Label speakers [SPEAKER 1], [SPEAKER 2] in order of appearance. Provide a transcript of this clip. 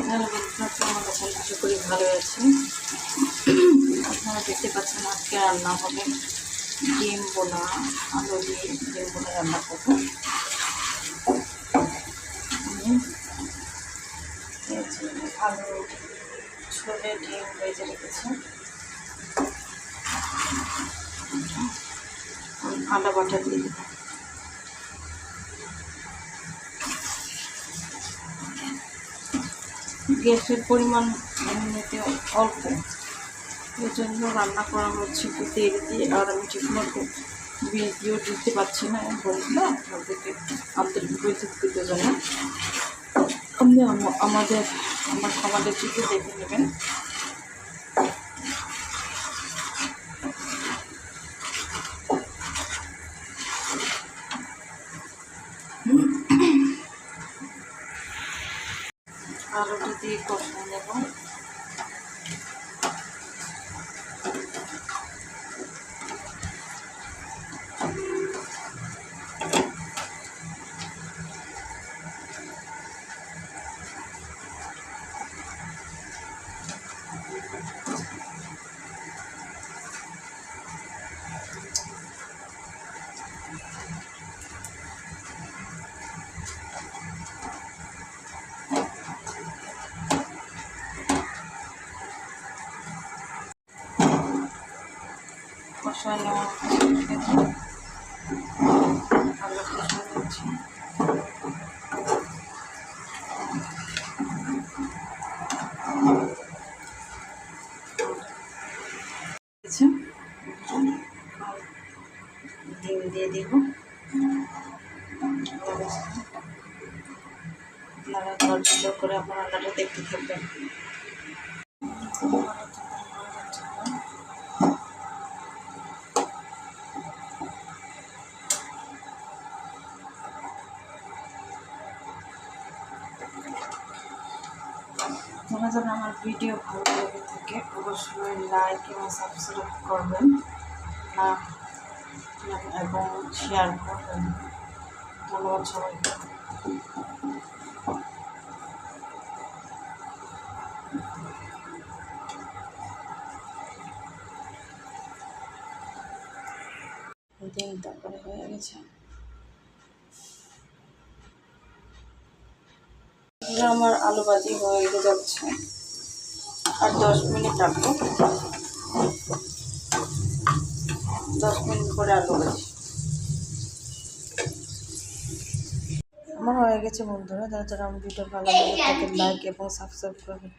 [SPEAKER 1] Hello বন্ধুরা, কেমন আছেন? আশা করি ভালো আছি। আপনারা দেখতে পাচ্ছেন আজকে রান্না হবে ডিম বোনা, আলু দিয়ে ডিম বোনা রান্না করবো। আলু ছোলে ডিম ভেজে রেখেছি, আদা বাটা দিয়ে দেবো। গ্যাসের পরিমাণ এমনিতে অল্প, এই জন্য রান্না করা হচ্ছে একটু তেল দিয়ে। আর আমি ঠিকমতো ভিডিও দিতে পারছি না, বলছি না আপনাদেরকে, আন্তরিক দিতে জন্য আপনি আমার খাবারের দিকে দেখে নেবেন। আলুটা দিয়ে কষিয়ে নেব। কষায় নেওয়া আলু কষায় নিচ্ছি। ডিম দিয়ে দিব, আপনারা ধৈর্য করে আমার রান্নাটা দেখতে থাকবেন। যারা যারা আমার ভিডিও ভালো লেগে থাকে অবশ্যই লাইক এবং সাবস্ক্রাইব করবেন এবং শেয়ার করবেন। ধন্যবাদ সবাইকে। ডিম তারপরে হয়ে গেছে। আমার আলু ভাজি হয়ে যাচ্ছে, আর 10 মিনিট রাখবো। 10 মিনিট পরে আলু ভাজি আমার হয়ে গেছে। বন্ধুরা, যারা যারা আমার ভিডিও ভালো লাগে তাকে লাইক এবং সাবস্ক্রাইব করবেন।